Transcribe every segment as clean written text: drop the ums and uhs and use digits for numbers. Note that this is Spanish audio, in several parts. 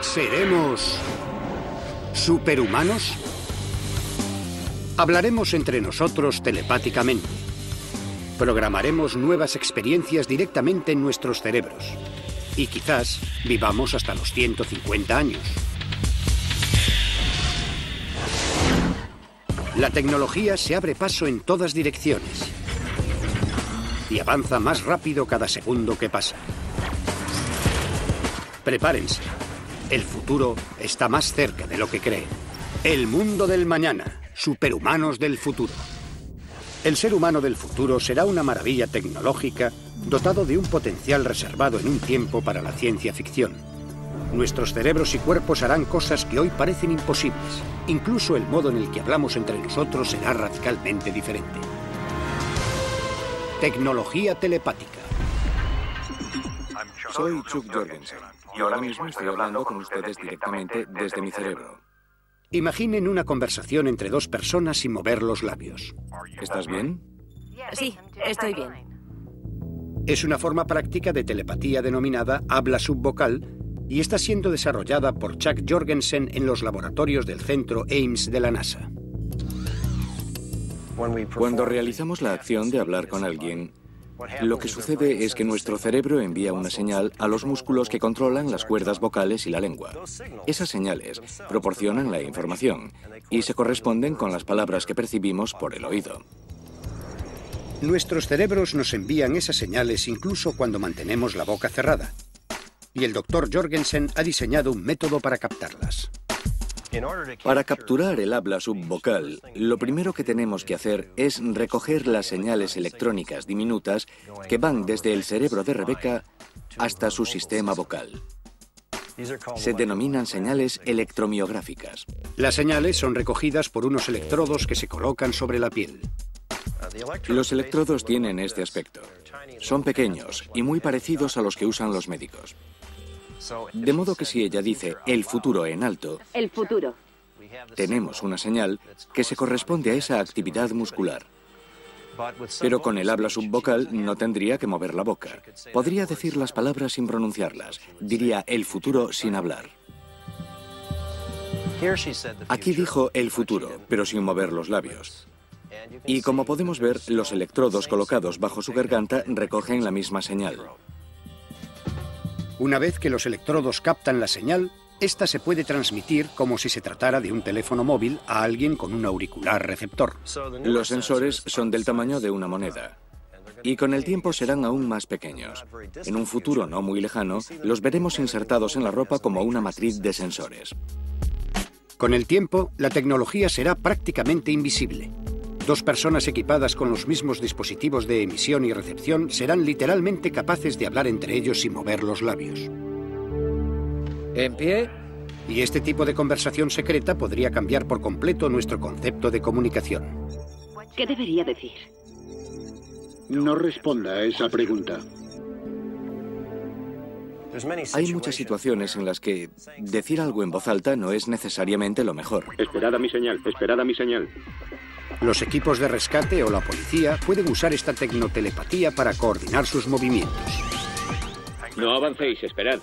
¿Seremos superhumanos? Hablaremos entre nosotros telepáticamente. Programaremos nuevas experiencias directamente en nuestros cerebros. Y quizás vivamos hasta los 150 años. La tecnología se abre paso en todas direcciones. Y avanza más rápido cada segundo que pasa. Prepárense. El futuro está más cerca de lo que creen. El mundo del mañana. Superhumanos del futuro. El ser humano del futuro será una maravilla tecnológica dotado de un potencial reservado en un tiempo para la ciencia ficción. Nuestros cerebros y cuerpos harán cosas que hoy parecen imposibles. Incluso el modo en el que hablamos entre nosotros será radicalmente diferente. Tecnología telepática. Soy Chuck Jorgensen y ahora mismo estoy hablando con ustedes directamente desde mi cerebro. Imaginen una conversación entre dos personas sin mover los labios. ¿Estás bien? Sí, estoy bien. Es una forma práctica de telepatía denominada habla subvocal y está siendo desarrollada por Chuck Jorgensen en los laboratorios del centro Ames de la NASA. Cuando realizamos la acción de hablar con alguien, lo que sucede es que nuestro cerebro envía una señal a los músculos que controlan las cuerdas vocales y la lengua. Esas señales proporcionan la información y se corresponden con las palabras que percibimos por el oído. Nuestros cerebros nos envían esas señales incluso cuando mantenemos la boca cerrada. Y el Dr. Jorgensen ha diseñado un método para captarlas. Para capturar el habla subvocal, lo primero que tenemos que hacer es recoger las señales electrónicas diminutas que van desde el cerebro de Rebecca hasta su sistema vocal. Se denominan señales electromiográficas. Las señales son recogidas por unos electrodos que se colocan sobre la piel. Los electrodos tienen este aspecto. Son pequeños y muy parecidos a los que usan los médicos. De modo que si ella dice el futuro en alto, El futuro. tenemos una señal que se corresponde a esa actividad muscular. Pero con el habla subvocal no tendría que mover la boca. Podría decir las palabras sin pronunciarlas. Diría el futuro sin hablar. Aquí dijo el futuro, pero sin mover los labios. Y como podemos ver, los electrodos colocados bajo su garganta recogen la misma señal. Una vez que los electrodos captan la señal, esta se puede transmitir como si se tratara de un teléfono móvil a alguien con un auricular receptor. Los sensores son del tamaño de una moneda. Y con el tiempo serán aún más pequeños. En un futuro no muy lejano, los veremos insertados en la ropa como una matriz de sensores. Con el tiempo, la tecnología será prácticamente invisible. Dos personas equipadas con los mismos dispositivos de emisión y recepción serán literalmente capaces de hablar entre ellos sin mover los labios. ¿En pie? Y este tipo de conversación secreta podría cambiar por completo nuestro concepto de comunicación. ¿Qué debería decir? No responda a esa pregunta. Hay muchas situaciones en las que decir algo en voz alta no es necesariamente lo mejor. Esperad a mi señal, esperad a mi señal. Los equipos de rescate o la policía pueden usar esta tecnotelepatía para coordinar sus movimientos. No avancéis, esperad.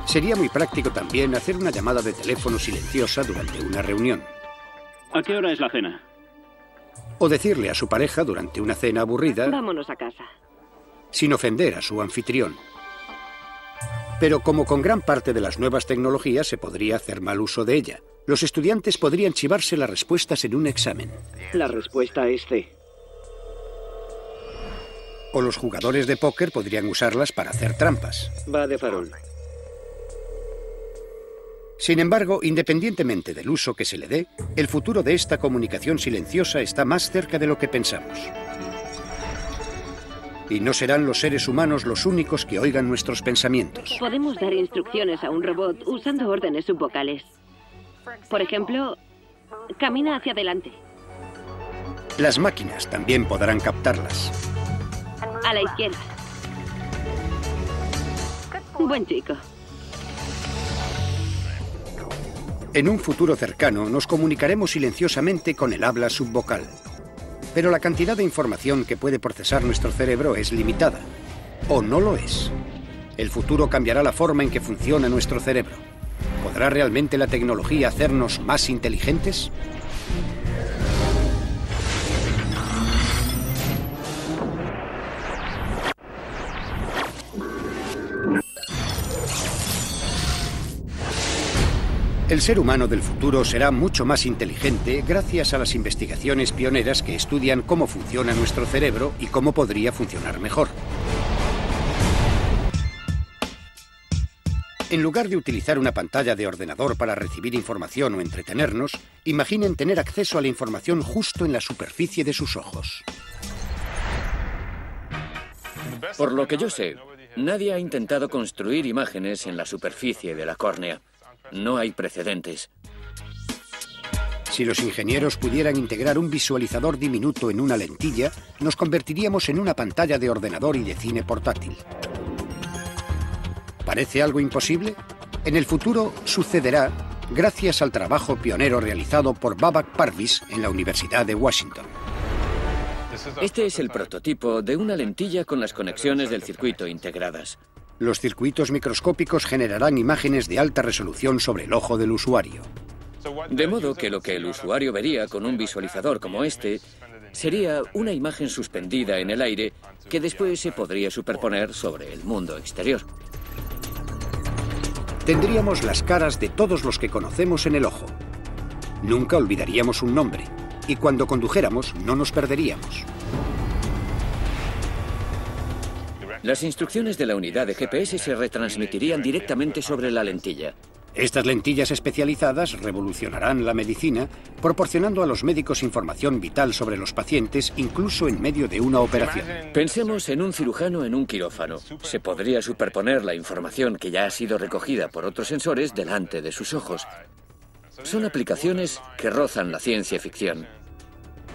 Sería muy práctico también hacer una llamada de teléfono silenciosa durante una reunión. ¿A qué hora es la cena? O decirle a su pareja durante una cena aburrida, Vámonos a casa. sin ofender a su anfitrión. Pero como con gran parte de las nuevas tecnologías se podría hacer mal uso de ella, los estudiantes podrían chivarse las respuestas en un examen. La respuesta es C. O los jugadores de póker podrían usarlas para hacer trampas. Va de farol. Sin embargo, independientemente del uso que se le dé, el futuro de esta comunicación silenciosa está más cerca de lo que pensamos. Y no serán los seres humanos los únicos que oigan nuestros pensamientos. Podemos dar instrucciones a un robot usando órdenes subvocales. Por ejemplo, camina hacia adelante. Las máquinas también podrán captarlas. A la izquierda. Buen chico. En un futuro cercano nos comunicaremos silenciosamente con el habla subvocal. Pero la cantidad de información que puede procesar nuestro cerebro es limitada. O no lo es. El futuro cambiará la forma en que funciona nuestro cerebro. ¿Podrá realmente la tecnología hacernos más inteligentes? El ser humano del futuro será mucho más inteligente gracias a las investigaciones pioneras que estudian cómo funciona nuestro cerebro y cómo podría funcionar mejor. En lugar de utilizar una pantalla de ordenador para recibir información o entretenernos, imaginen tener acceso a la información justo en la superficie de sus ojos. Por lo que yo sé, nadie ha intentado construir imágenes en la superficie de la córnea. No hay precedentes. Si los ingenieros pudieran integrar un visualizador diminuto en una lentilla, nos convertiríamos en una pantalla de ordenador y de cine portátil. ¿Parece algo imposible? En el futuro sucederá gracias al trabajo pionero realizado por Babak Parviz en la Universidad de Washington. Este es el prototipo de una lentilla con las conexiones del circuito integradas. Los circuitos microscópicos generarán imágenes de alta resolución sobre el ojo del usuario. De modo que lo que el usuario vería con un visualizador como este sería una imagen suspendida en el aire que después se podría superponer sobre el mundo exterior. Tendríamos las caras de todos los que conocemos en el ojo. Nunca olvidaríamos un nombre, y cuando condujéramos no nos perderíamos. Las instrucciones de la unidad de GPS se retransmitirían directamente sobre la lentilla. Estas lentillas especializadas revolucionarán la medicina, proporcionando a los médicos información vital sobre los pacientes, incluso en medio de una operación. Pensemos en un cirujano en un quirófano. Se podría superponer la información que ya ha sido recogida por otros sensores delante de sus ojos. Son aplicaciones que rozan la ciencia ficción.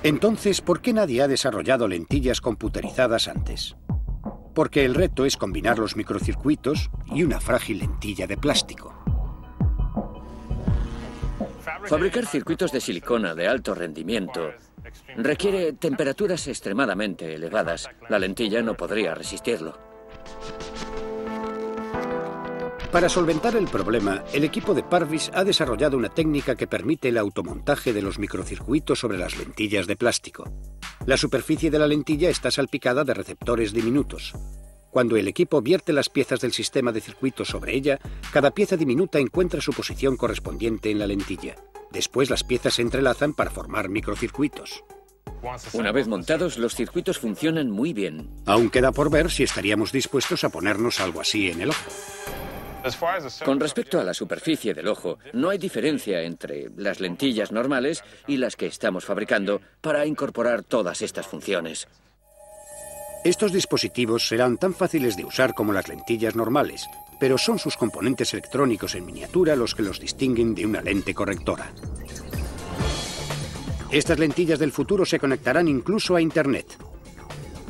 Entonces, ¿por qué nadie ha desarrollado lentillas computerizadas antes? Porque el reto es combinar los microcircuitos y una frágil lentilla de plástico. Fabricar circuitos de silicona de alto rendimiento requiere temperaturas extremadamente elevadas. La lentilla no podría resistirlo. Para solventar el problema, el equipo de Parviz ha desarrollado una técnica que permite el automontaje de los microcircuitos sobre las lentillas de plástico. La superficie de la lentilla está salpicada de receptores diminutos. Cuando el equipo vierte las piezas del sistema de circuitos sobre ella, cada pieza diminuta encuentra su posición correspondiente en la lentilla. Después las piezas se entrelazan para formar microcircuitos. Una vez montados, los circuitos funcionan muy bien. Aún queda por ver si estaríamos dispuestos a ponernos algo así en el ojo. Con respecto a la superficie del ojo, no hay diferencia entre las lentillas normales y las que estamos fabricando para incorporar todas estas funciones. Estos dispositivos serán tan fáciles de usar como las lentillas normales, pero son sus componentes electrónicos en miniatura los que los distinguen de una lente correctora. Estas lentillas del futuro se conectarán incluso a Internet.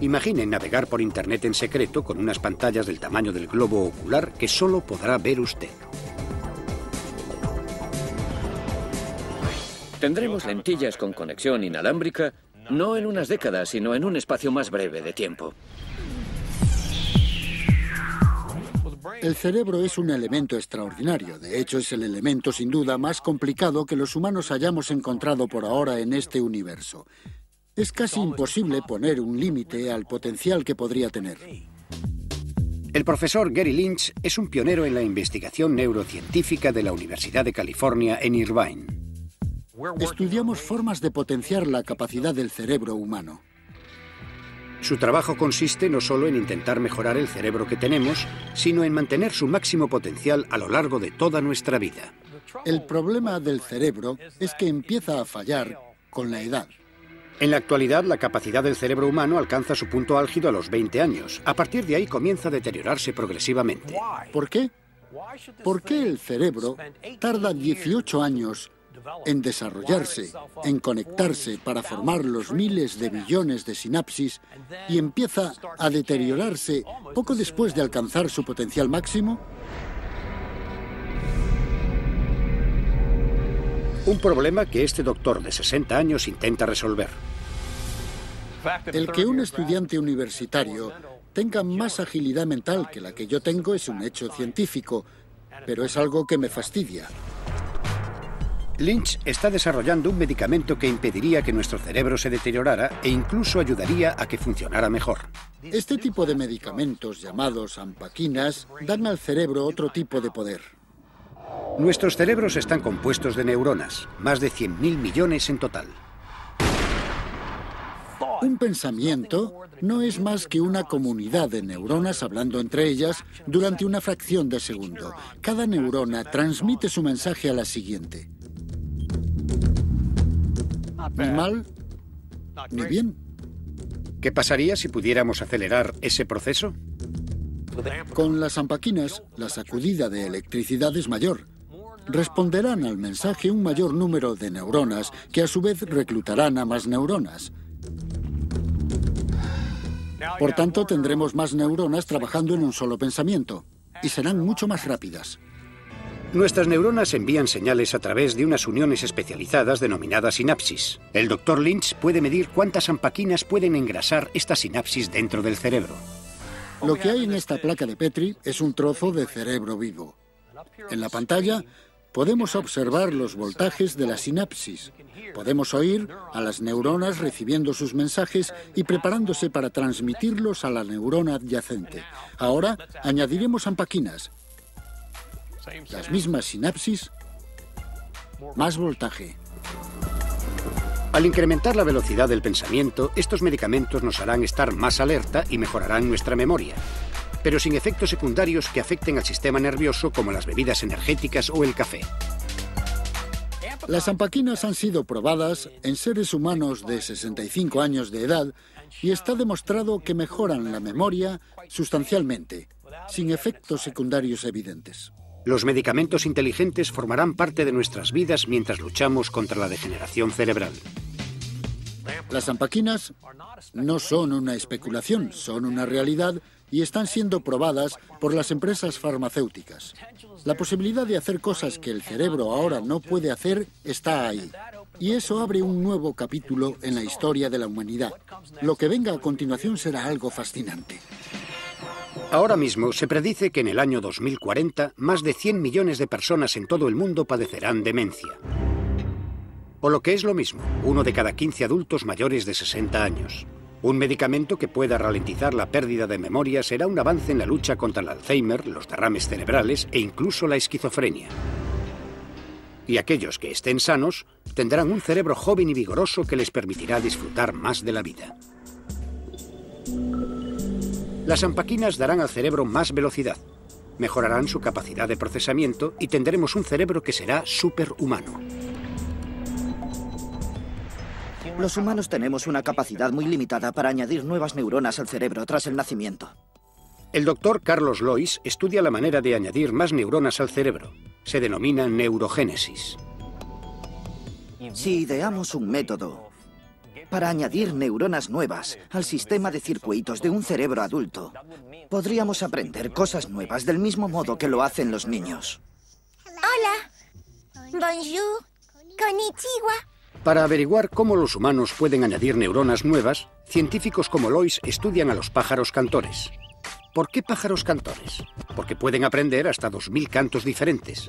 Imaginen navegar por Internet en secreto con unas pantallas del tamaño del globo ocular que solo podrá ver usted. Tendremos lentillas con conexión inalámbrica no en unas décadas, sino en un espacio más breve de tiempo. El cerebro es un elemento extraordinario. De hecho, es el elemento sin duda más complicado que los humanos hayamos encontrado por ahora en este universo. Es casi imposible poner un límite al potencial que podría tener. El profesor Gary Lynch es un pionero en la investigación neurocientífica de la Universidad de California en Irvine. Estudiamos formas de potenciar la capacidad del cerebro humano. Su trabajo consiste no solo en intentar mejorar el cerebro que tenemos, sino en mantener su máximo potencial a lo largo de toda nuestra vida. El problema del cerebro es que empieza a fallar con la edad. En la actualidad, la capacidad del cerebro humano alcanza su punto álgido a los 20 años. A partir de ahí comienza a deteriorarse progresivamente. ¿Por qué? ¿Por qué el cerebro tarda 18 años en desarrollarse, en conectarse para formar los miles de billones de sinapsis y empieza a deteriorarse poco después de alcanzar su potencial máximo? Un problema que este doctor de 60 años intenta resolver. El que un estudiante universitario tengan más agilidad mental que la que yo tengo es un hecho científico, pero es algo que me fastidia. Lynch está desarrollando un medicamento que impediría que nuestro cerebro se deteriorara e incluso ayudaría a que funcionara mejor. Este tipo de medicamentos, llamados ampaquinas, dan al cerebro otro tipo de poder. Nuestros cerebros están compuestos de neuronas, más de 100.000 millones en total. Un pensamiento no es más que una comunidad de neuronas hablando entre ellas durante una fracción de segundo. Cada neurona transmite su mensaje a la siguiente. Ni mal, ni bien. ¿Qué pasaría si pudiéramos acelerar ese proceso? Con las ampaquinas, la sacudida de electricidad es mayor. Responderán al mensaje un mayor número de neuronas, que a su vez reclutarán a más neuronas. Por tanto, tendremos más neuronas trabajando en un solo pensamiento, y serán mucho más rápidas. Nuestras neuronas envían señales a través de unas uniones especializadas denominadas sinapsis. El Dr. Lynch puede medir cuántas ampaquinas pueden engrasar estas sinapsis dentro del cerebro. Lo que hay en esta placa de Petri es un trozo de cerebro vivo. En la pantalla podemos observar los voltajes de la sinapsis. Podemos oír a las neuronas recibiendo sus mensajes y preparándose para transmitirlos a la neurona adyacente. Ahora añadiremos ampaquinas. Las mismas sinapsis, más voltaje. Al incrementar la velocidad del pensamiento, estos medicamentos nos harán estar más alerta y mejorarán nuestra memoria, pero sin efectos secundarios que afecten al sistema nervioso como las bebidas energéticas o el café. Las ampaquinas han sido probadas en seres humanos de 65 años de edad y está demostrado que mejoran la memoria sustancialmente, sin efectos secundarios evidentes. Los medicamentos inteligentes formarán parte de nuestras vidas mientras luchamos contra la degeneración cerebral. Las ampaquinas no son una especulación, son una realidad y están siendo probadas por las empresas farmacéuticas. La posibilidad de hacer cosas que el cerebro ahora no puede hacer está ahí. Y eso abre un nuevo capítulo en la historia de la humanidad. Lo que venga a continuación será algo fascinante. Ahora mismo se predice que en el año 2040 más de 100 millones de personas en todo el mundo padecerán demencia. O lo que es lo mismo, 1 de cada 15 adultos mayores de 60 años. Un medicamento que pueda ralentizar la pérdida de memoria será un avance en la lucha contra el Alzheimer, los derrames cerebrales e incluso la esquizofrenia. Y aquellos que estén sanos tendrán un cerebro joven y vigoroso que les permitirá disfrutar más de la vida. Las ampaquinas darán al cerebro más velocidad, mejorarán su capacidad de procesamiento y tendremos un cerebro que será superhumano. Los humanos tenemos una capacidad muy limitada para añadir nuevas neuronas al cerebro tras el nacimiento. El doctor Carlos Lois estudia la manera de añadir más neuronas al cerebro. Se denomina neurogénesis. Si ideamos un método para añadir neuronas nuevas al sistema de circuitos de un cerebro adulto, podríamos aprender cosas nuevas del mismo modo que lo hacen los niños. Hola. Bonjour. Konnichiwa. Para averiguar cómo los humanos pueden añadir neuronas nuevas, científicos como Lois estudian a los pájaros cantores. ¿Por qué pájaros cantores? Porque pueden aprender hasta 2000 cantos diferentes.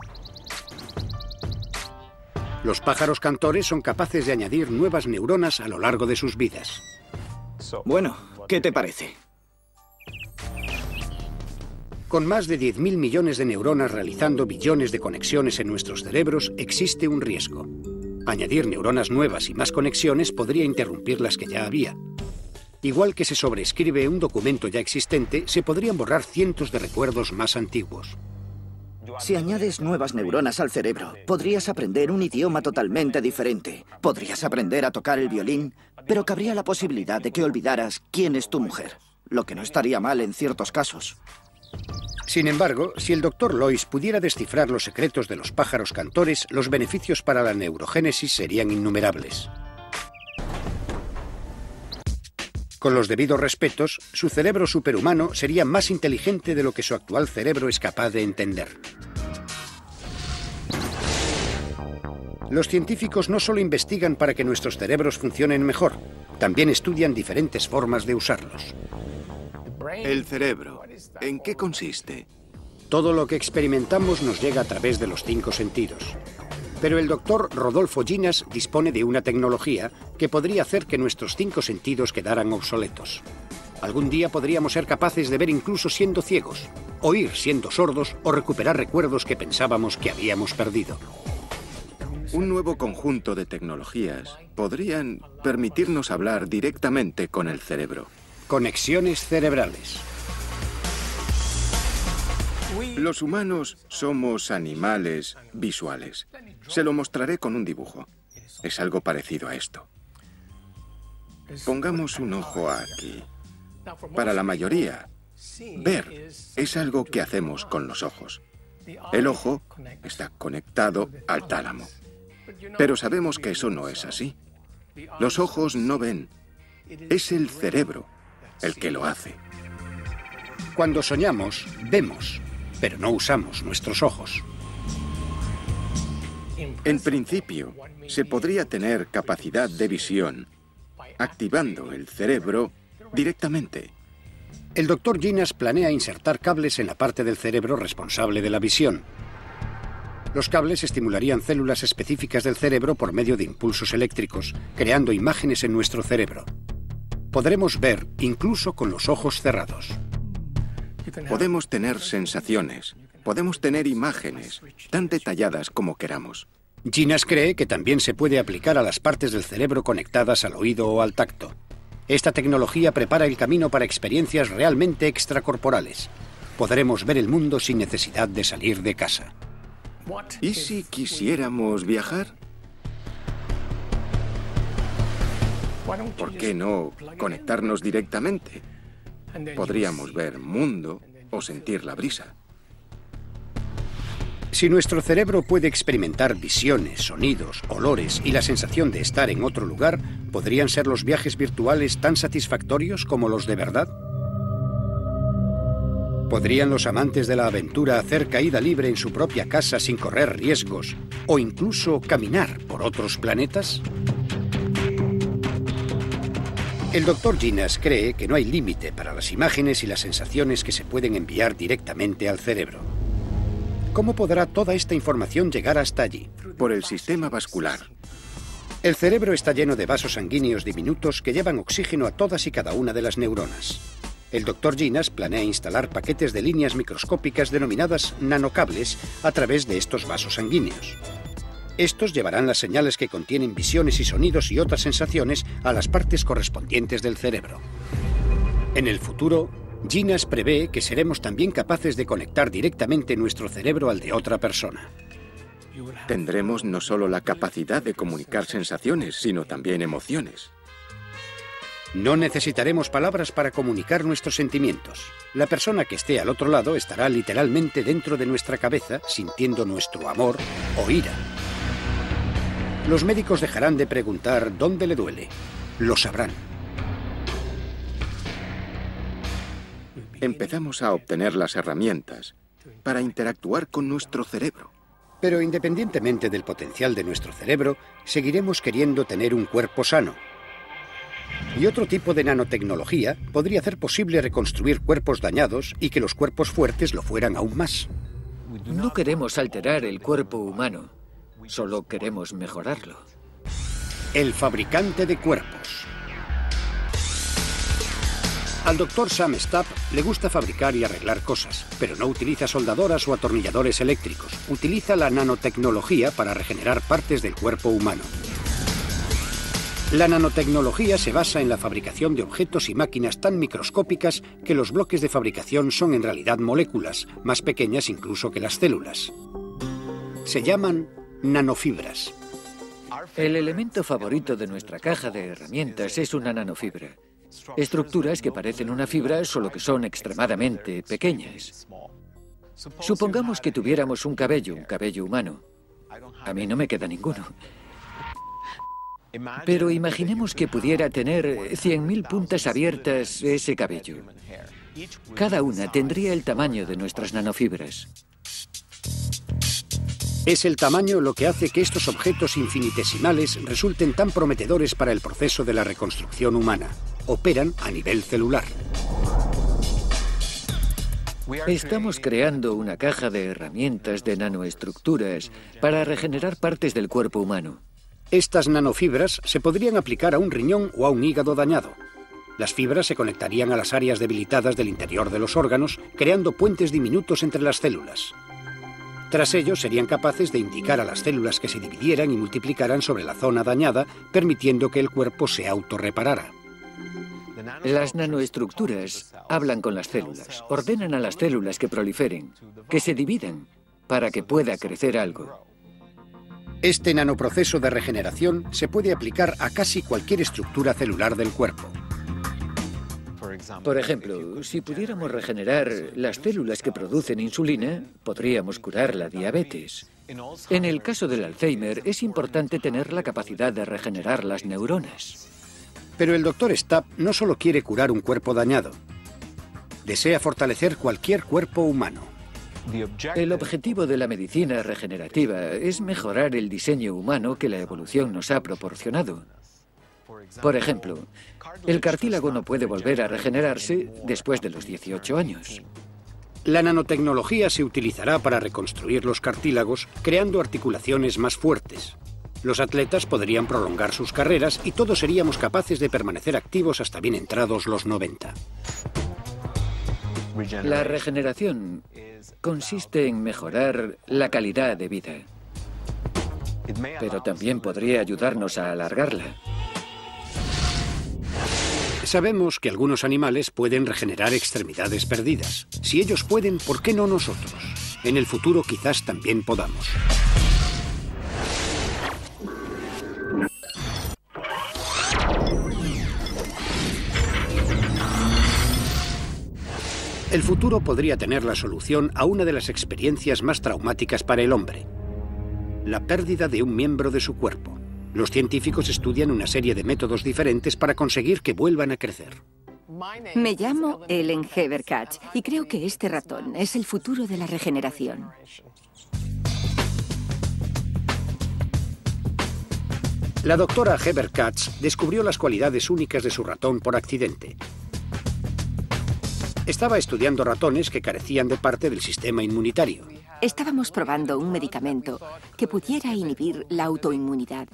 Los pájaros cantores son capaces de añadir nuevas neuronas a lo largo de sus vidas. Bueno, ¿qué te parece? Con más de 10.000 millones de neuronas realizando billones de conexiones en nuestros cerebros, existe un riesgo. Añadir neuronas nuevas y más conexiones podría interrumpir las que ya había. Igual que se sobreescribe un documento ya existente, se podrían borrar cientos de recuerdos más antiguos. Si añades nuevas neuronas al cerebro, podrías aprender un idioma totalmente diferente. Podrías aprender a tocar el violín, pero cabría la posibilidad de que olvidaras quién es tu mujer, lo que no estaría mal en ciertos casos. Sin embargo, si el Dr. Lois pudiera descifrar los secretos de los pájaros cantores, los beneficios para la neurogénesis serían innumerables. Con los debidos respetos, su cerebro superhumano sería más inteligente de lo que su actual cerebro es capaz de entender. Los científicos no solo investigan para que nuestros cerebros funcionen mejor, también estudian diferentes formas de usarlos. El cerebro, ¿en qué consiste? Todo lo que experimentamos nos llega a través de los 5 sentidos. Pero el doctor Rodolfo Ginas dispone de una tecnología que podría hacer que nuestros 5 sentidos quedaran obsoletos. Algún día podríamos ser capaces de ver incluso siendo ciegos, oír siendo sordos o recuperar recuerdos que pensábamos que habíamos perdido. Un nuevo conjunto de tecnologías podrían permitirnos hablar directamente con el cerebro. Conexiones cerebrales. Los humanos somos animales visuales. Se lo mostraré con un dibujo. Es algo parecido a esto. Pongamos un ojo aquí. Para la mayoría, ver es algo que hacemos con los ojos. El ojo está conectado al tálamo. Pero sabemos que eso no es así. Los ojos no ven. Es el cerebro el que lo hace. Cuando soñamos, vemos, pero no usamos nuestros ojos. En principio, se podría tener capacidad de visión activando el cerebro directamente. El doctor Ginas planea insertar cables en la parte del cerebro responsable de la visión. Los cables estimularían células específicas del cerebro por medio de impulsos eléctricos, creando imágenes en nuestro cerebro. Podremos ver incluso con los ojos cerrados. Podemos tener sensaciones, podemos tener imágenes tan detalladas como queramos. Ginas cree que también se puede aplicar a las partes del cerebro conectadas al oído o al tacto. Esta tecnología prepara el camino para experiencias realmente extracorporales. Podremos ver el mundo sin necesidad de salir de casa. ¿Y si quisiéramos viajar? ¿Por qué no conectarnos directamente? Podríamos ver mundo o sentir la brisa. Si nuestro cerebro puede experimentar visiones, sonidos, olores y la sensación de estar en otro lugar, ¿podrían ser los viajes virtuales tan satisfactorios como los de verdad? ¿Podrían los amantes de la aventura hacer caída libre en su propia casa sin correr riesgos o incluso caminar por otros planetas? El doctor Ginas cree que no hay límite para las imágenes y las sensaciones que se pueden enviar directamente al cerebro. ¿Cómo podrá toda esta información llegar hasta allí? Por el sistema vascular. El cerebro está lleno de vasos sanguíneos diminutos que llevan oxígeno a todas y cada una de las neuronas. El doctor Ginas planea instalar paquetes de líneas microscópicas denominadas nanocables a través de estos vasos sanguíneos. Estos llevarán las señales que contienen visiones y sonidos y otras sensaciones a las partes correspondientes del cerebro. En el futuro, Ginas prevé que seremos también capaces de conectar directamente nuestro cerebro al de otra persona. Tendremos no solo la capacidad de comunicar sensaciones, sino también emociones. No necesitaremos palabras para comunicar nuestros sentimientos. La persona que esté al otro lado estará literalmente dentro de nuestra cabeza, sintiendo nuestro amor o ira. Los médicos dejarán de preguntar dónde le duele. Lo sabrán. Empezamos a obtener las herramientas para interactuar con nuestro cerebro. Pero independientemente del potencial de nuestro cerebro, seguiremos queriendo tener un cuerpo sano. Y otro tipo de nanotecnología podría hacer posible reconstruir cuerpos dañados y que los cuerpos fuertes lo fueran aún más. No queremos alterar el cuerpo humano, solo queremos mejorarlo. El fabricante de cuerpos. Al doctor Sam Stapp le gusta fabricar y arreglar cosas, pero no utiliza soldadoras o atornilladores eléctricos. Utiliza la nanotecnología para regenerar partes del cuerpo humano. La nanotecnología se basa en la fabricación de objetos y máquinas tan microscópicas que los bloques de fabricación son en realidad moléculas, más pequeñas incluso que las células. Se llaman nanofibras. El elemento favorito de nuestra caja de herramientas es una nanofibra. Estructuras que parecen una fibra, solo que son extremadamente pequeñas. Supongamos que tuviéramos un cabello humano. A mí no me queda ninguno. Pero imaginemos que pudiera tener 100.000 puntas abiertas ese cabello. Cada una tendría el tamaño de nuestras nanofibras. Es el tamaño lo que hace que estos objetos infinitesimales resulten tan prometedores para el proceso de la reconstrucción humana. Operan a nivel celular. Estamos creando una caja de herramientas de nanoestructuras para regenerar partes del cuerpo humano. Estas nanofibras se podrían aplicar a un riñón o a un hígado dañado. Las fibras se conectarían a las áreas debilitadas del interior de los órganos, creando puentes diminutos entre las células. Tras ello, serían capaces de indicar a las células que se dividieran y multiplicaran sobre la zona dañada, permitiendo que el cuerpo se autorreparara. Las nanoestructuras hablan con las células, ordenan a las células que proliferen, que se dividan, para que pueda crecer algo. Este nanoproceso de regeneración se puede aplicar a casi cualquier estructura celular del cuerpo. Por ejemplo, si pudiéramos regenerar las células que producen insulina, podríamos curar la diabetes. En el caso del Alzheimer, es importante tener la capacidad de regenerar las neuronas. Pero el Dr. Stapp no solo quiere curar un cuerpo dañado. Desea fortalecer cualquier cuerpo humano. El objetivo de la medicina regenerativa es mejorar el diseño humano que la evolución nos ha proporcionado. Por ejemplo, el cartílago no puede volver a regenerarse después de los 18 años. La nanotecnología se utilizará para reconstruir los cartílagos, creando articulaciones más fuertes. Los atletas podrían prolongar sus carreras y todos seríamos capaces de permanecer activos hasta bien entrados los 90. La regeneración consiste en mejorar la calidad de vida, pero también podría ayudarnos a alargarla. Sabemos que algunos animales pueden regenerar extremidades perdidas. Si ellos pueden, ¿por qué no nosotros? En el futuro quizás también podamos. El futuro podría tener la solución a una de las experiencias más traumáticas para el hombre: la pérdida de un miembro de su cuerpo. Los científicos estudian una serie de métodos diferentes para conseguir que vuelvan a crecer. Me llamo Ellen Heber-Katz y creo que este ratón es el futuro de la regeneración. La doctora Heber-Katz descubrió las cualidades únicas de su ratón por accidente. Estaba estudiando ratones que carecían de parte del sistema inmunitario. Estábamos probando un medicamento que pudiera inhibir la autoinmunidad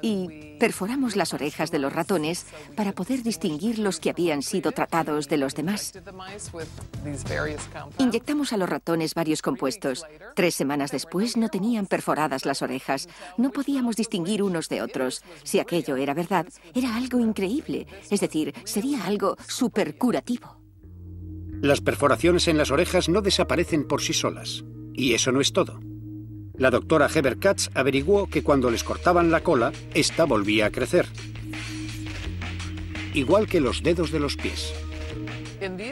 y perforamos las orejas de los ratones para poder distinguir los que habían sido tratados de los demás. Inyectamos a los ratones varios compuestos. 3 semanas después no tenían perforadas las orejas. No podíamos distinguir unos de otros. Si aquello era verdad, era algo increíble. Es decir, sería algo supercurativo. Las perforaciones en las orejas no desaparecen por sí solas. Y eso no es todo. La doctora Heber-Katz averiguó que cuando les cortaban la cola, esta volvía a crecer. Igual que los dedos de los pies.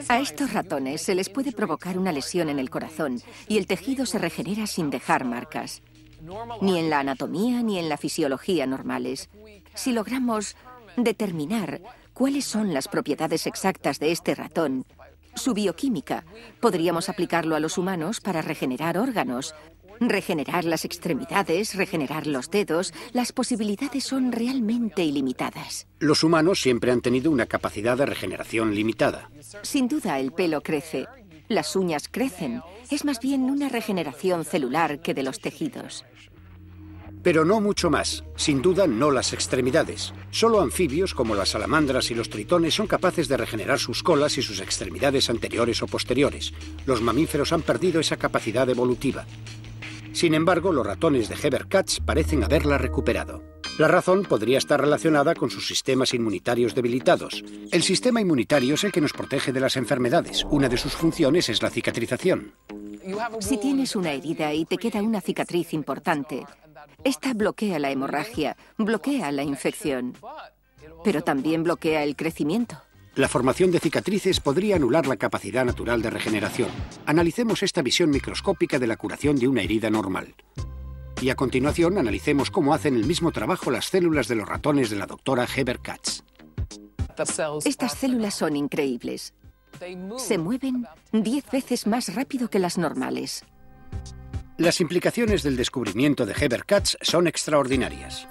A estos ratones se les puede provocar una lesión en el corazón y el tejido se regenera sin dejar marcas. Ni en la anatomía ni en la fisiología normales. Si logramos determinar cuáles son las propiedades exactas de este ratón, su bioquímica, podríamos aplicarlo a los humanos para regenerar órganos, regenerar las extremidades, regenerar los dedos. Las posibilidades son realmente ilimitadas. Los humanos siempre han tenido una capacidad de regeneración limitada. Sin duda el pelo crece, las uñas crecen. Es más bien una regeneración celular que de los tejidos. Pero no mucho más. Sin duda, no las extremidades. Solo anfibios como las salamandras y los tritones son capaces de regenerar sus colas y sus extremidades anteriores o posteriores. Los mamíferos han perdido esa capacidad evolutiva. Sin embargo, los ratones de Heber-Katz parecen haberla recuperado. La razón podría estar relacionada con sus sistemas inmunitarios debilitados. El sistema inmunitario es el que nos protege de las enfermedades. Una de sus funciones es la cicatrización. Si tienes una herida y te queda una cicatriz importante, esta bloquea la hemorragia, bloquea la infección, pero también bloquea el crecimiento. La formación de cicatrices podría anular la capacidad natural de regeneración. Analicemos esta visión microscópica de la curación de una herida normal. Y a continuación analicemos cómo hacen el mismo trabajo las células de los ratones de la doctora Heber-Katz. Estas células son increíbles. Se mueven 10 veces más rápido que las normales. Las implicaciones del descubrimiento de Heber-Katz son extraordinarias.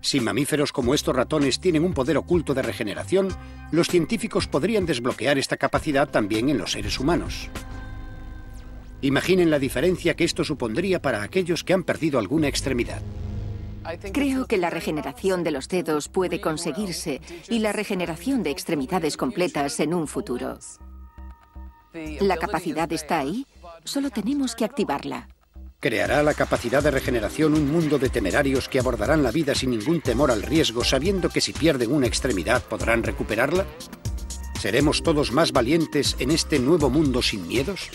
Si mamíferos como estos ratones tienen un poder oculto de regeneración, los científicos podrían desbloquear esta capacidad también en los seres humanos. Imaginen la diferencia que esto supondría para aquellos que han perdido alguna extremidad. Creo que la regeneración de los dedos puede conseguirse y la regeneración de extremidades completas en un futuro. La capacidad está ahí, solo tenemos que activarla. ¿Creará la capacidad de regeneración un mundo de temerarios que abordarán la vida sin ningún temor al riesgo, sabiendo que si pierden una extremidad podrán recuperarla? ¿Seremos todos más valientes en este nuevo mundo sin miedos?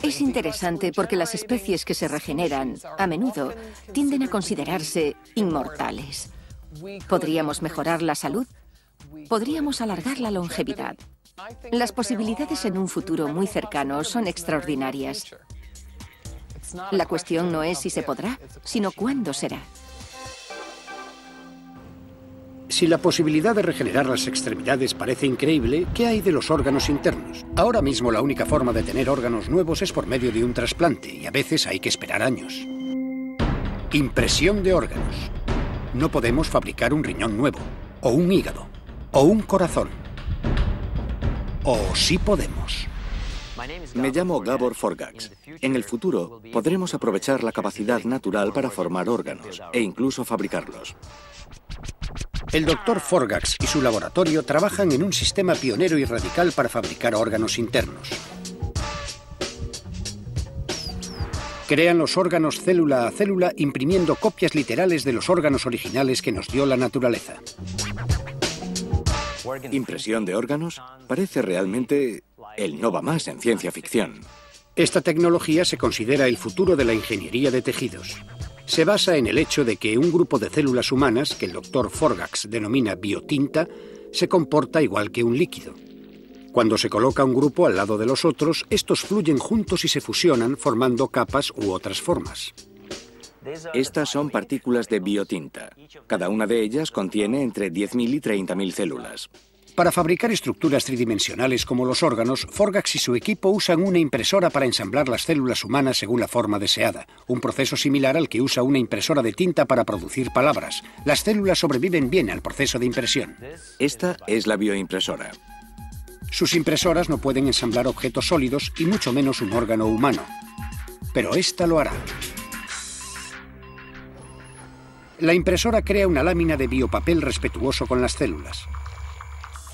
Es interesante porque las especies que se regeneran, a menudo, tienden a considerarse inmortales. ¿Podríamos mejorar la salud? ¿Podríamos alargar la longevidad? Las posibilidades en un futuro muy cercano son extraordinarias. La cuestión no es si se podrá, sino cuándo será. Si la posibilidad de regenerar las extremidades parece increíble, ¿qué hay de los órganos internos? Ahora mismo la única forma de tener órganos nuevos es por medio de un trasplante, y a veces hay que esperar años. Impresión de órganos. No podemos fabricar un riñón nuevo, o un hígado, o un corazón. ¿O sí podemos? Me llamo Gabor Forgax. En el futuro podremos aprovechar la capacidad natural para formar órganos e incluso fabricarlos. El Dr. Forgax y su laboratorio trabajan en un sistema pionero y radical para fabricar órganos internos. Crean los órganos célula a célula imprimiendo copias literales de los órganos originales que nos dio la naturaleza. ¿Impresión de órganos? Parece realmente el no va más en ciencia ficción. Esta tecnología se considera el futuro de la ingeniería de tejidos. Se basa en el hecho de que un grupo de células humanas, que el Dr. Forgax denomina biotinta, se comporta igual que un líquido. Cuando se coloca un grupo al lado de los otros, estos fluyen juntos y se fusionan formando capas u otras formas. Estas son partículas de biotinta. Cada una de ellas contiene entre 10.000 y 30.000 células. Para fabricar estructuras tridimensionales como los órganos, Forgax y su equipo usan una impresora para ensamblar las células humanas según la forma deseada, un proceso similar al que usa una impresora de tinta para producir palabras. Las células sobreviven bien al proceso de impresión. Esta es la bioimpresora. Sus impresoras no pueden ensamblar objetos sólidos y mucho menos un órgano humano. Pero esta lo hará. La impresora crea una lámina de biopapel respetuoso con las células.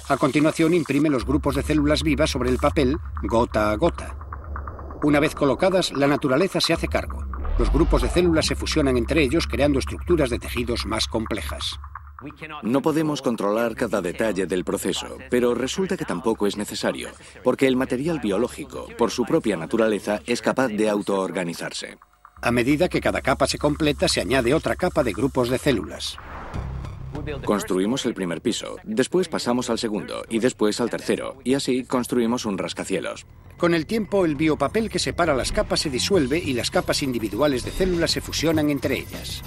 A continuación imprime los grupos de células vivas sobre el papel, gota a gota. Una vez colocadas, la naturaleza se hace cargo. Los grupos de células se fusionan entre ellos creando estructuras de tejidos más complejas. No podemos controlar cada detalle del proceso, pero resulta que tampoco es necesario, porque el material biológico, por su propia naturaleza, es capaz de autoorganizarse. A medida que cada capa se completa, se añade otra capa de grupos de células. Construimos el primer piso, después pasamos al segundo y después al tercero, y así construimos un rascacielos. Con el tiempo, el biopapel que separa las capas se disuelve y las capas individuales de células se fusionan entre ellas.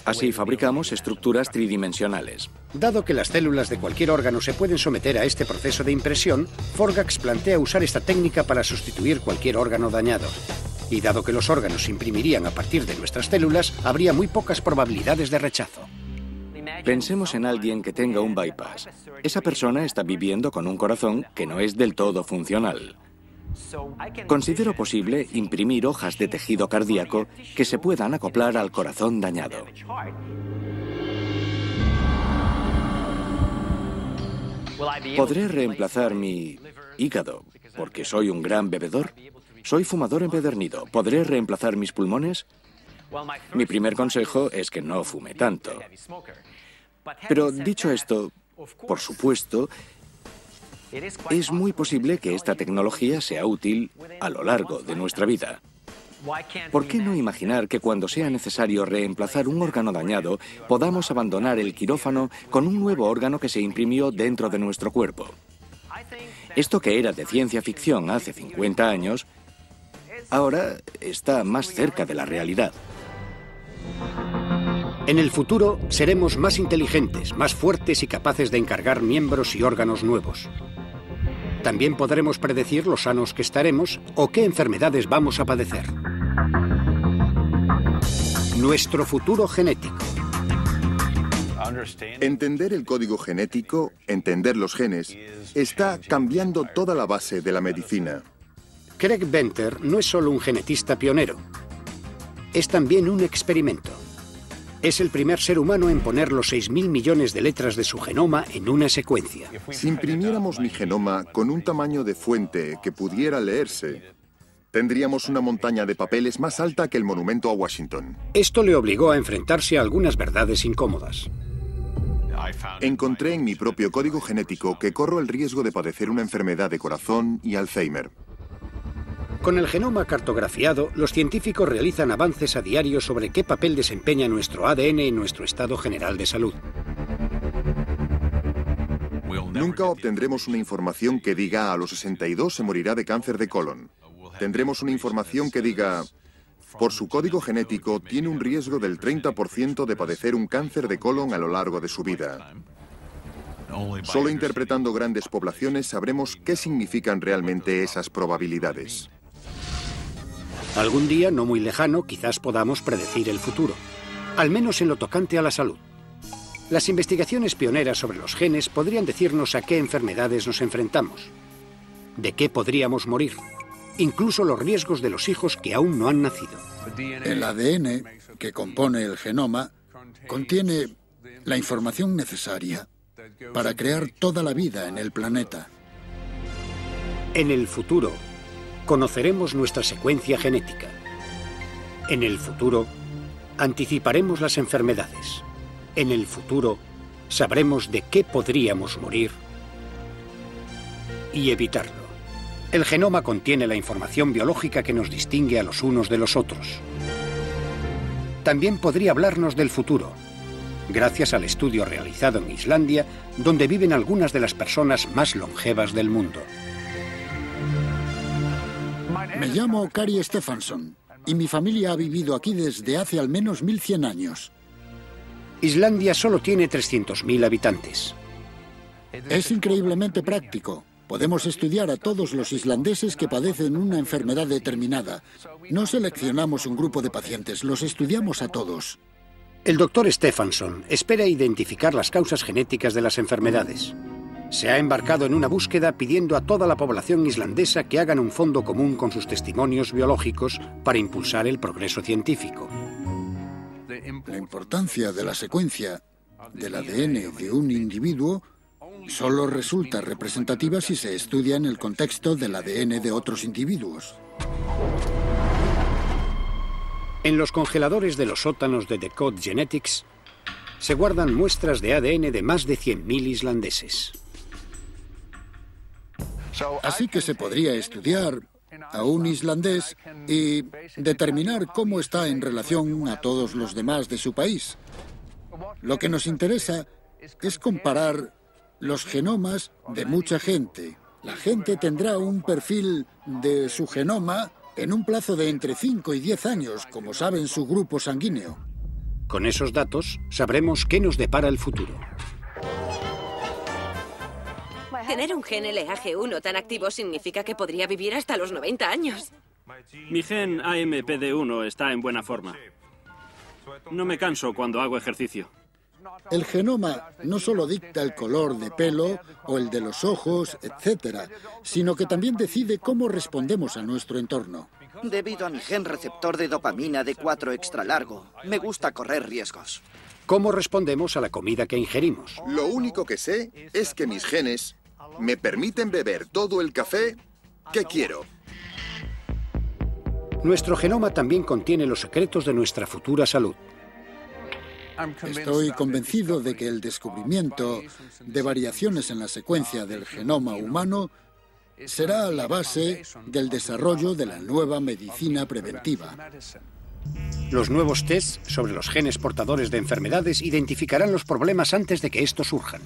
Así fabricamos estructuras tridimensionales. Dado que las células de cualquier órgano se pueden someter a este proceso de impresión, Forgax plantea usar esta técnica para sustituir cualquier órgano dañado. Y dado que los órganos se imprimirían a partir de nuestras células, habría muy pocas probabilidades de rechazo. Pensemos en alguien que tenga un bypass. Esa persona está viviendo con un corazón que no es del todo funcional. Considero posible imprimir hojas de tejido cardíaco que se puedan acoplar al corazón dañado. ¿Podré reemplazar mi hígado porque soy un gran bebedor? Soy fumador empedernido. ¿Podré reemplazar mis pulmones? Mi primer consejo es que no fume tanto. Pero dicho esto, por supuesto, es muy posible que esta tecnología sea útil a lo largo de nuestra vida. ¿Por qué no imaginar que cuando sea necesario reemplazar un órgano dañado, podamos abandonar el quirófano con un nuevo órgano que se imprimió dentro de nuestro cuerpo? Esto que era de ciencia ficción hace 50 años, ahora está más cerca de la realidad. En el futuro seremos más inteligentes, más fuertes y capaces de encargar miembros y órganos nuevos. También podremos predecir lo sanos que estaremos o qué enfermedades vamos a padecer. Nuestro futuro genético. Entender el código genético, entender los genes, está cambiando toda la base de la medicina. Craig Venter no es solo un genetista pionero, es también un experimento. Es el primer ser humano en poner los 6.000 millones de letras de su genoma en una secuencia. Si imprimiéramos mi genoma con un tamaño de fuente que pudiera leerse, tendríamos una montaña de papeles más alta que el monumento a Washington. Esto le obligó a enfrentarse a algunas verdades incómodas. Encontré en mi propio código genético que corro el riesgo de padecer una enfermedad de corazón y Alzheimer. Con el genoma cartografiado, los científicos realizan avances a diario sobre qué papel desempeña nuestro ADN en nuestro estado general de salud. Nunca obtendremos una información que diga a los 62 se morirá de cáncer de colon. Tendremos una información que diga, por su código genético tiene un riesgo del 30% de padecer un cáncer de colon a lo largo de su vida. Solo interpretando grandes poblaciones sabremos qué significan realmente esas probabilidades. Algún día, no muy lejano, quizás podamos predecir el futuro, al menos en lo tocante a la salud. Las investigaciones pioneras sobre los genes podrían decirnos a qué enfermedades nos enfrentamos, de qué podríamos morir, incluso los riesgos de los hijos que aún no han nacido. El ADN, que compone el genoma, contiene la información necesaria para crear toda la vida en el planeta. En el futuro, conoceremos nuestra secuencia genética. En el futuro, anticiparemos las enfermedades. En el futuro, sabremos de qué podríamos morir y evitarlo. El genoma contiene la información biológica que nos distingue a los unos de los otros. También podría hablarnos del futuro, gracias al estudio realizado en Islandia, donde viven algunas de las personas más longevas del mundo. Me llamo Kari Stefansson y mi familia ha vivido aquí desde hace al menos 1100 años. Islandia solo tiene 300.000 habitantes. Es increíblemente práctico. Podemos estudiar a todos los islandeses que padecen una enfermedad determinada. No seleccionamos un grupo de pacientes, los estudiamos a todos. El doctor Stefansson espera identificar las causas genéticas de las enfermedades. Se ha embarcado en una búsqueda pidiendo a toda la población islandesa que hagan un fondo común con sus testimonios biológicos para impulsar el progreso científico. La importancia de la secuencia del ADN de un individuo solo resulta representativa si se estudia en el contexto del ADN de otros individuos. En los congeladores de los sótanos de Decode Genetics se guardan muestras de ADN de más de 100.000 islandeses. Así que se podría estudiar a un islandés y determinar cómo está en relación a todos los demás de su país. Lo que nos interesa es comparar los genomas de mucha gente. La gente tendrá un perfil de su genoma en un plazo de entre 5 y 10 años, como saben su grupo sanguíneo. Con esos datos sabremos qué nos depara el futuro. Tener un gen LAG1 tan activo significa que podría vivir hasta los 90 años. Mi gen AMPD1 está en buena forma. No me canso cuando hago ejercicio. El genoma no solo dicta el color de pelo o el de los ojos, etc., sino que también decide cómo respondemos a nuestro entorno. Debido a mi gen receptor de dopamina D4 extra largo, me gusta correr riesgos. ¿Cómo respondemos a la comida que ingerimos? Lo único que sé es que mis genes me permiten beber todo el café que quiero. Nuestro genoma también contiene los secretos de nuestra futura salud. Estoy convencido de que el descubrimiento de variaciones en la secuencia del genoma humano será la base del desarrollo de la nueva medicina preventiva. Los nuevos tests sobre los genes portadores de enfermedades identificarán los problemas antes de que estos surjan.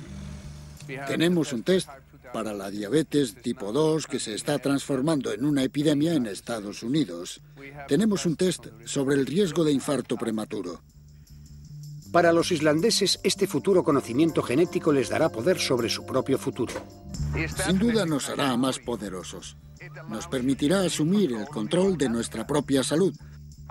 Tenemos un test para la diabetes tipo 2 que se está transformando en una epidemia en Estados Unidos. Tenemos un test sobre el riesgo de infarto prematuro. Para los islandeses, este futuro conocimiento genético les dará poder sobre su propio futuro. Sin duda nos hará más poderosos. Nos permitirá asumir el control de nuestra propia salud.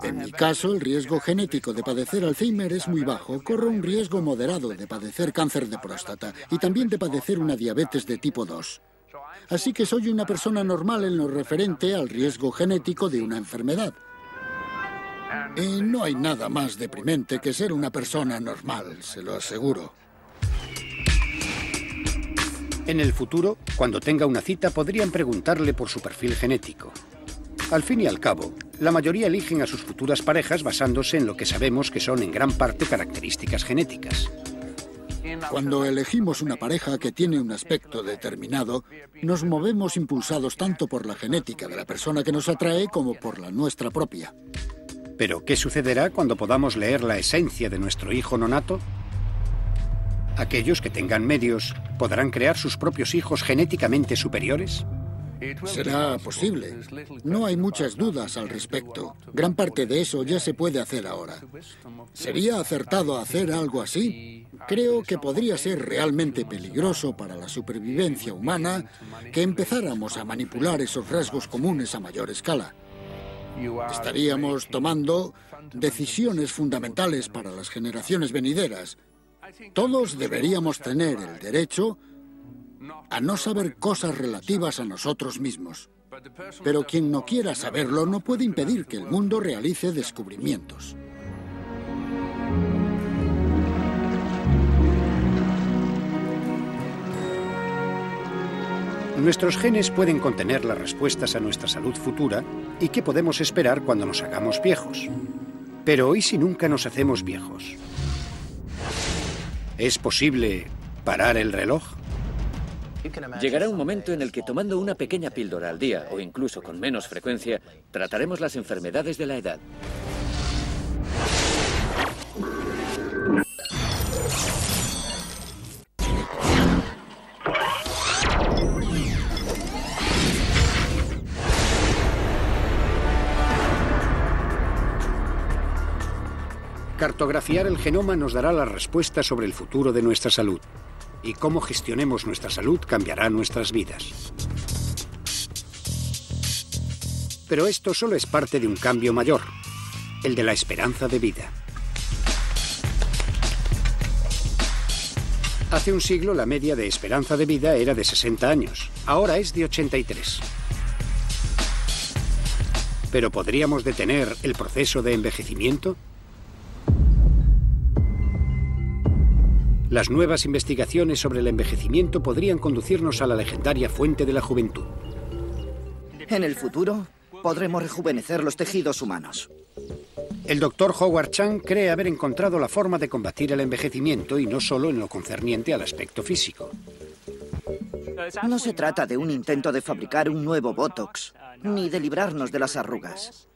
En mi caso, el riesgo genético de padecer Alzheimer es muy bajo. Corro un riesgo moderado de padecer cáncer de próstata y también de padecer una diabetes de tipo 2. Así que soy una persona normal en lo referente al riesgo genético de una enfermedad. Y no hay nada más deprimente que ser una persona normal, se lo aseguro. En el futuro, cuando tenga una cita, podrían preguntarle por su perfil genético. Al fin y al cabo, la mayoría eligen a sus futuras parejas basándose en lo que sabemos que son en gran parte características genéticas. Cuando elegimos una pareja que tiene un aspecto determinado, nos movemos impulsados tanto por la genética de la persona que nos atrae como por la nuestra propia. ¿Pero qué sucederá cuando podamos leer la esencia de nuestro hijo nonato? ¿Aquellos que tengan medios podrán crear sus propios hijos genéticamente superiores? Será posible. No hay muchas dudas al respecto. Gran parte de eso ya se puede hacer ahora. ¿Sería acertado hacer algo así? Creo que podría ser realmente peligroso para la supervivencia humana que empezáramos a manipular esos rasgos comunes a mayor escala. Estaríamos tomando decisiones fundamentales para las generaciones venideras. Todos deberíamos tener el derecho a no saber cosas relativas a nosotros mismos. Pero quien no quiera saberlo no puede impedir que el mundo realice descubrimientos. Nuestros genes pueden contener las respuestas a nuestra salud futura y qué podemos esperar cuando nos hagamos viejos. Pero ¿y si nunca nos hacemos viejos? ¿Es posible parar el reloj? Llegará un momento en el que tomando una pequeña píldora al día, o incluso con menos frecuencia, trataremos las enfermedades de la edad. Cartografiar el genoma nos dará la respuesta sobre el futuro de nuestra salud. Y cómo gestionemos nuestra salud cambiará nuestras vidas. Pero esto solo es parte de un cambio mayor, el de la esperanza de vida. Hace un siglo la media de esperanza de vida era de 60 años, ahora es de 83. ¿Pero podríamos detener el proceso de envejecimiento? Las nuevas investigaciones sobre el envejecimiento podrían conducirnos a la legendaria fuente de la juventud. En el futuro, podremos rejuvenecer los tejidos humanos. El doctor Howard Chang cree haber encontrado la forma de combatir el envejecimiento y no solo en lo concerniente al aspecto físico. No se trata de un intento de fabricar un nuevo Botox, ni de librarnos de las arrugas.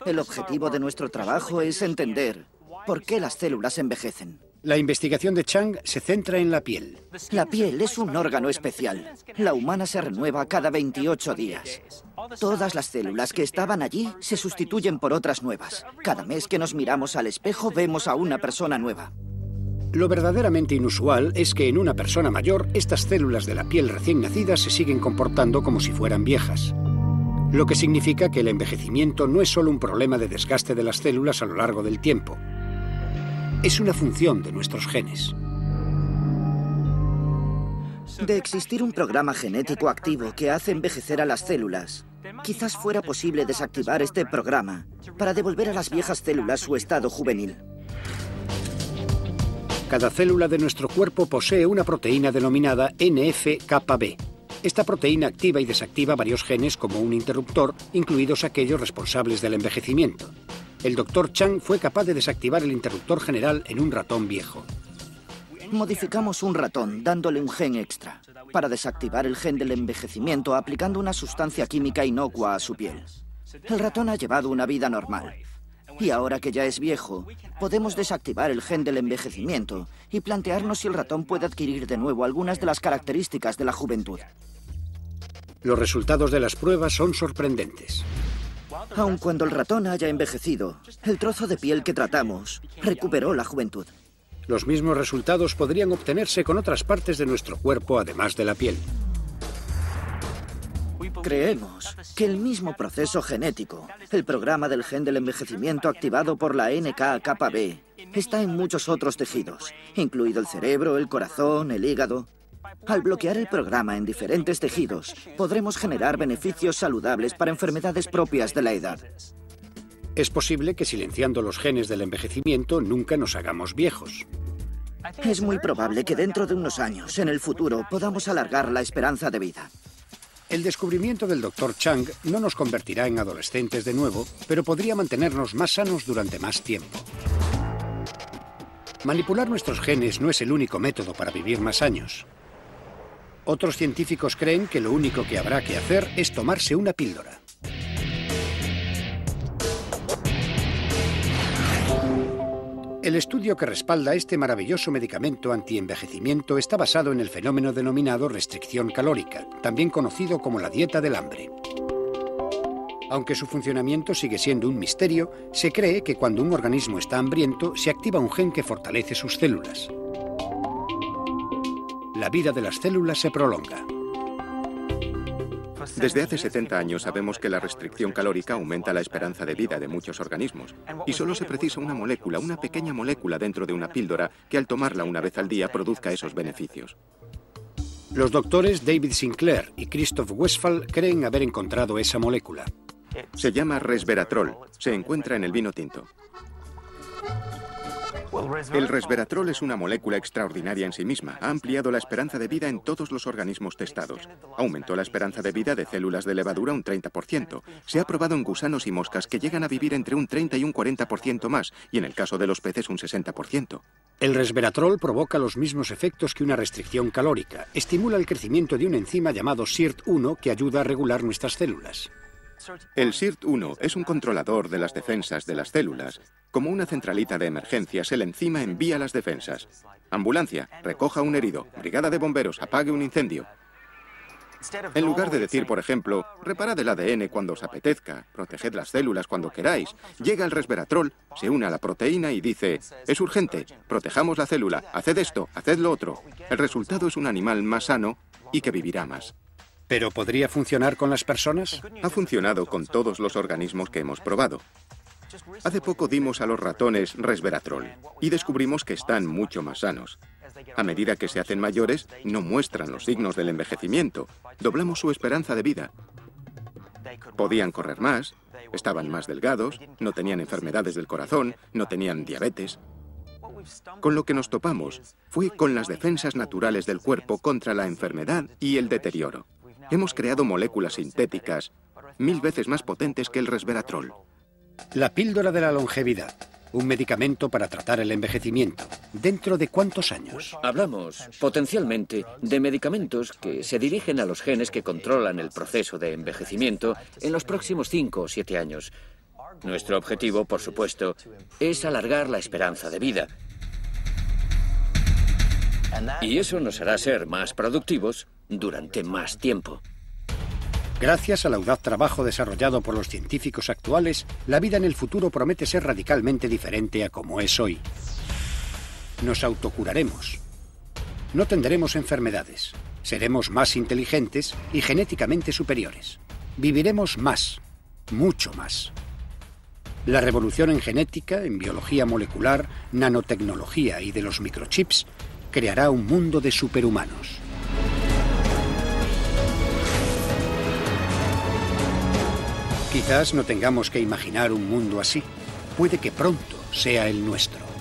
El objetivo de nuestro trabajo es entender por qué las células envejecen. La investigación de Chang se centra en la piel. La piel es un órgano especial. La humana se renueva cada 28 días. Todas las células que estaban allí se sustituyen por otras nuevas. Cada mes que nos miramos al espejo vemos a una persona nueva. Lo verdaderamente inusual es que en una persona mayor, estas células de la piel recién nacida se siguen comportando como si fueran viejas. Lo que significa que el envejecimiento no es solo un problema de desgaste de las células a lo largo del tiempo. Es una función de nuestros genes. De existir un programa genético activo que hace envejecer a las células, quizás fuera posible desactivar este programa para devolver a las viejas células su estado juvenil. Cada célula de nuestro cuerpo posee una proteína denominada NF-κB. Esta proteína activa y desactiva varios genes como un interruptor, incluidos aquellos responsables del envejecimiento. El Dr. Chang fue capaz de desactivar el interruptor general en un ratón viejo. Modificamos un ratón dándole un gen extra para desactivar el gen del envejecimiento aplicando una sustancia química inocua a su piel. El ratón ha llevado una vida normal. Y ahora que ya es viejo, podemos desactivar el gen del envejecimiento y plantearnos si el ratón puede adquirir de nuevo algunas de las características de la juventud. Los resultados de las pruebas son sorprendentes. Aun cuando el ratón haya envejecido, el trozo de piel que tratamos recuperó la juventud. Los mismos resultados podrían obtenerse con otras partes de nuestro cuerpo además de la piel. Creemos que el mismo proceso genético, el programa del gen del envejecimiento activado por la NK-κB, está en muchos otros tejidos, incluido el cerebro, el corazón, el hígado. Al bloquear el programa en diferentes tejidos, podremos generar beneficios saludables para enfermedades propias de la edad. Es posible que silenciando los genes del envejecimiento nunca nos hagamos viejos. Es muy probable que dentro de unos años, en el futuro, podamos alargar la esperanza de vida. El descubrimiento del Dr. Chang no nos convertirá en adolescentes de nuevo, pero podría mantenernos más sanos durante más tiempo. Manipular nuestros genes no es el único método para vivir más años. Otros científicos creen que lo único que habrá que hacer es tomarse una píldora. El estudio que respalda este maravilloso medicamento antienvejecimiento está basado en el fenómeno denominado restricción calórica, también conocido como la dieta del hambre. Aunque su funcionamiento sigue siendo un misterio, se cree que cuando un organismo está hambriento, se activa un gen que fortalece sus células. La vida de las células se prolonga. Desde hace 70 años sabemos que la restricción calórica aumenta la esperanza de vida de muchos organismos. Y solo se precisa una molécula, una pequeña molécula dentro de una píldora que al tomarla una vez al día produzca esos beneficios. Los doctores David Sinclair y Christoph Westphal creen haber encontrado esa molécula. Se llama resveratrol. Se encuentra en el vino tinto. El resveratrol es una molécula extraordinaria en sí misma. Ha ampliado la esperanza de vida en todos los organismos testados. Aumentó la esperanza de vida de células de levadura un 30%. Se ha probado en gusanos y moscas que llegan a vivir entre un 30 y un 40% más, y en el caso de los peces un 60%. El resveratrol provoca los mismos efectos que una restricción calórica. Estimula el crecimiento de una enzima llamado SIRT1 que ayuda a regular nuestras células. El SIRT1 es un controlador de las defensas de las células. Como una centralita de emergencias, el enzima envía las defensas. Ambulancia, recoja un herido. Brigada de bomberos, apague un incendio. En lugar de decir, por ejemplo, reparad el ADN cuando os apetezca, proteged las células cuando queráis, llega el resveratrol, se une a la proteína y dice, es urgente, protejamos la célula, haced esto, haced lo otro. El resultado es un animal más sano y que vivirá más. ¿Pero podría funcionar con las personas? Ha funcionado con todos los organismos que hemos probado. Hace poco dimos a los ratones resveratrol y descubrimos que están mucho más sanos. A medida que se hacen mayores, no muestran los signos del envejecimiento. Doblamos su esperanza de vida. Podían correr más, estaban más delgados, no tenían enfermedades del corazón, no tenían diabetes. Con lo que nos topamos fue con las defensas naturales del cuerpo contra la enfermedad y el deterioro. Hemos creado moléculas sintéticas 1000 veces más potentes que el resveratrol. La píldora de la longevidad. Un medicamento para tratar el envejecimiento. ¿Dentro de cuántos años? Hablamos, potencialmente, de medicamentos que se dirigen a los genes que controlan el proceso de envejecimiento en los próximos 5 o 7 años. Nuestro objetivo, por supuesto, es alargar la esperanza de vida. Y eso nos hará ser más productivos durante más tiempo. Gracias al audaz trabajo desarrollado por los científicos actuales, la vida en el futuro promete ser radicalmente diferente a como es hoy. Nos autocuraremos. No tendremos enfermedades. Seremos más inteligentes y genéticamente superiores. Viviremos más, mucho más. La revolución en genética, en biología molecular, nanotecnología y de los microchips creará un mundo de superhumanos. Quizás no tengamos que imaginar un mundo así. Puede que pronto sea el nuestro.